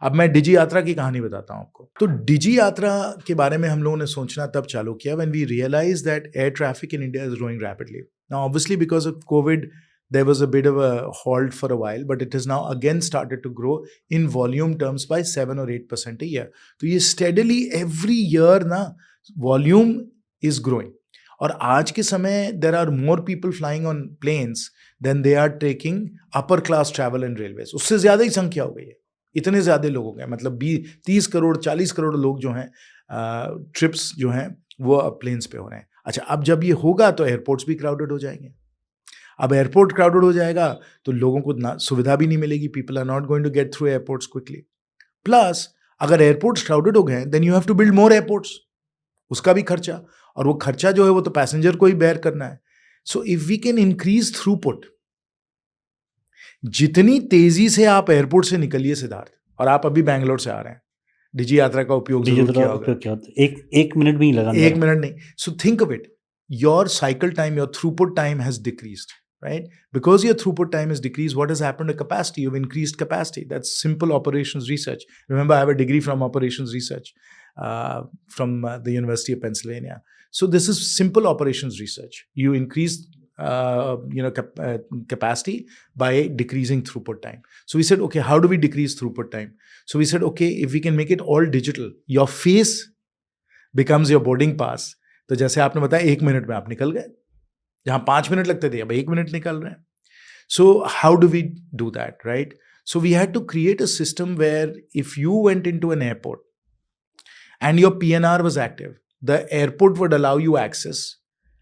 अब मैं डिजी यात्रा की कहानी बताता हूँ आपको। तो डिजी यात्रा के बारे में हम लोगों ने सोचना तब चालू किया when we realise that air traffic in India is growing rapidly. Now obviously because of Covid there was a bit of a halt for a while, but it has now again started to grow in volume terms by 7 or 8% a year. तो ये steadily every year ना volume is growing. और आज के समय there are more people flying on planes than they are taking upper class travel and railways. उससे ज़्यादा ही संख्या हो गई है, इतने ज़्यादा लोग हो गए, मतलब 30 करोड़ 40 करोड़ लोग जो हैं ट्रिप्स जो हैं वो अब प्लेन्स पे हो रहे हैं। अच्छा, अब जब ये होगा तो एयरपोर्ट्स भी क्राउडेड हो जाएंगे। अब एयरपोर्ट क्राउडेड हो जाएगा तो लोगों को सुविधा भी नहीं मिलेगी, people are not going to get through airports quickly. Plus अगर एयरपोर्ट्स क्राउडेड हो गए then you have to build more airports, उसका भी खर्चा, और वो खर्चा जो है वो तो पैसेंजर को ही बेयर करना है। So if we can increase throughput, जितनी तेजी से आप एयरपोर्ट से निकलिए सिद्धार्थ, और आप अभी बैंगलोर से आ रहे हैं, डिजी यात्रा का उपयोग जरूर किया होगा। एक मिनट भी नहीं लगा, एक मिनट नहीं। So think of it, your cycle time, your throughput time has decreased, right? Because your throughput time is decreased, what has happened to capacity? You've increased capacity. That's simple operations research. Remember, I have a degree from operations research from the University of Pennsylvania. So this is simple operations research. You increase capacity by decreasing throughput time. So we said, okay, how do we decrease throughput time? So we said, okay, if we can make it all digital, your face becomes your boarding pass. तो जैसे आपने बताया 1 minute में आप निकल गए, जहां 5 minute लगते थे अब 1 मिनट निकल रहे हैं। So how do we do that, right? So we had to create a system where if you went into an airport and your PNR was active, the airport would allow you access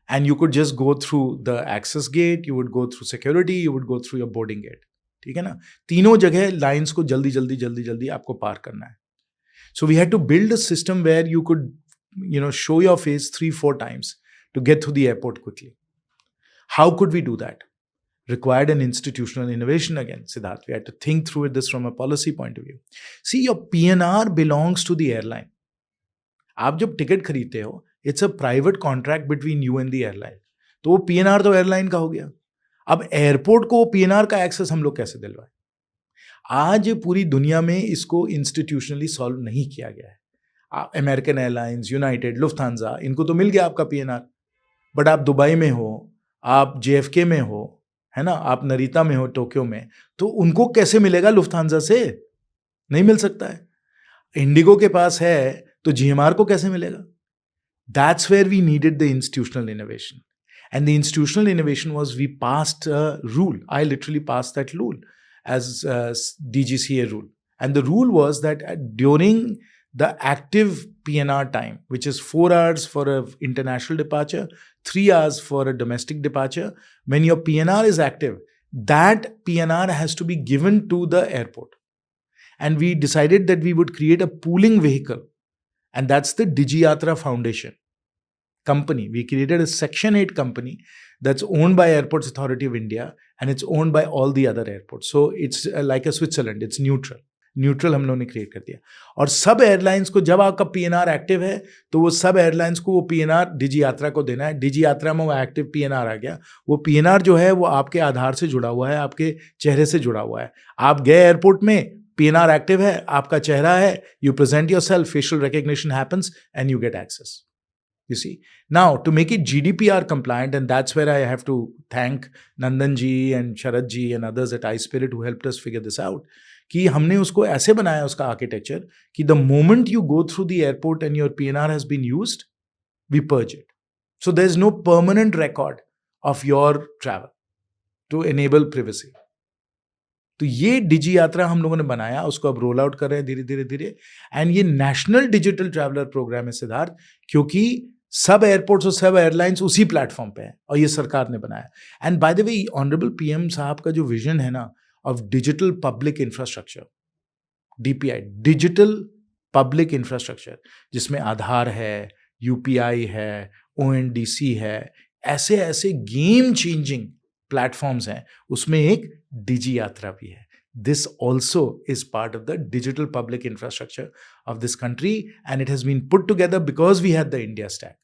and you could just go through the access gate, you would go through security, you would go through your boarding gate. ठीक है ना? तीनों जगह lines को जल्दी जल्दी जल्दी जल्दी आपको पार करना है। So we had to build a system where you could show your face 3-4 times to get through the airport quickly. How could we do that? Required an institutional innovation again, Siddharth. We had to think through this from a policy point of view. See, your PNR belongs to the airline. आप जब ticket खरीदते हो, it's a private contract between you and the airline. तो वो PNR तो airline का हो गया। अब एयरपोर्ट को PNR का एक्सेस हम लोग कैसे दिलवाएं? आज पूरी दुनिया में इसको इंस्टीट्यूशनली सॉल्व नहीं किया गया है। अमेरिकन एयरलाइंस, यूनाइटेड, लुफ्थांजा, इनको तो मिल गया आपका PNR, बट आप दुबई में हो, आप JFK में हो, है ना, आप नरीता में हो टोक्यो में, तो उनको कैसे मिलेगा लुफ्थांजा से? नहीं मिल सकता है। इंडिगो के पास है तो GMR को कैसे मिलेगा? That's where we needed the institutional innovation. And the institutional innovation was we passed a rule. I literally passed that rule as DGCA rule. And the rule was that during the active PNR time, which is 4 hours for an international departure, 3 hours for a domestic departure, when your PNR is active, that PNR has to be given to the airport. And we decided that we would create a pooling vehicle, and that's the Digi Yatra Foundation company. We created a Section 8 company that's owned by Airports Authority of India, and it's owned by all the other airports. So it's like a Switzerland, it's neutral. Neutral हम लोगों ने create कर दिया। और सब airlines को जब आपका PNR एक्टिव है तो वो सब एयरलाइंस को वो PNR डिजी यात्रा को देना है। डिजी यात्रा में वो एक्टिव PNR आ गया। वो PNR जो है वो आपके आधार से जुड़ा हुआ है, आपके चेहरे से जुड़ा हुआ है। आप गए एयरपोर्ट में, PNR एक्टिव है, आपका चेहरा है, you present yourself, facial recognition happens and you get access. You see, now to make it GDPR compliant, and that's where I have to thank Nandan ji and Sharad ji and others at iSpirit who helped us figure this out, कि हमने उसको ऐसे बनाया उसका architecture कि the moment you go through the airport and your PNR has been used, we purge it. So there's no permanent record of your travel to enable privacy. तो ये डिजी यात्रा हम लोगों ने बनाया, उसको अब रोल आउट कर रहे हैं धीरे धीरे धीरे, एंड ये नेशनल डिजिटल ट्रैवलर प्रोग्राम है सिद्धार्थ, क्योंकि सब एयरपोर्ट्स और सब एयरलाइंस उसी प्लेटफॉर्म पे हैं और ये सरकार ने बनाया. And by the way honourable PM साहब का जो विजन है ना of digital public infrastructure, DPI, digital public infrastructure, जिसमें आधार है, UPI है, ONDC है, ऐसे ऐसे गेम चेंजिंग प्लेटफॉर्म्स हैं, उसमें एक डिजी यात्रा भी है. This also is part of the digital public infrastructure of this country, and it has been put together because we had the India Stack.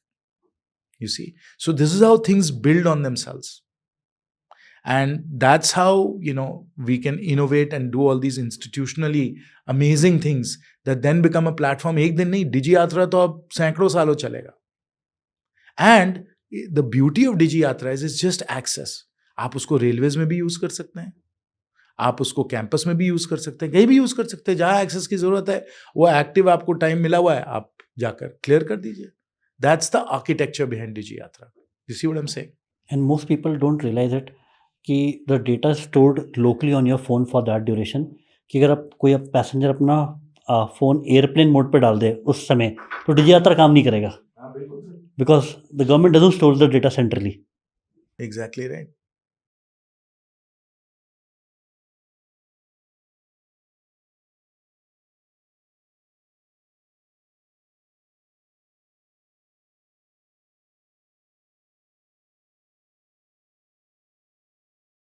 You see, so this is how things build on themselves. And that's how, we can innovate and do all these institutionally amazing things that then become a platform. एक दिन नहीं, डिजी यात्रा तो अब सैकड़ों सालों चलेगा. And the beauty of डिजी यात्रा is just access. आप उसको रेलवेज में भी यूज कर सकते हैं, आप उसको कैंपस में भी यूज कर सकते हैं, कहीं भी यूज कर सकते हैं. जहां एक्सेस की जरूरत है वो एक्टिव आपको टाइम मिला हुआ है, आप जाकर क्लियर कर दीजिए. That's the architecture behind Digi Yatra. You see what I am saying? And most people don't realise it कि the data stored locally on your phone for that duration. कि अगर आप कोई पैसेंजर अपना फ़ोन एयरप्लेन मोड पर डाल दे उस समय, तो डिजी यात्रा काम नहीं करेगा, because the government doesn't store the data centrally. Exactly right.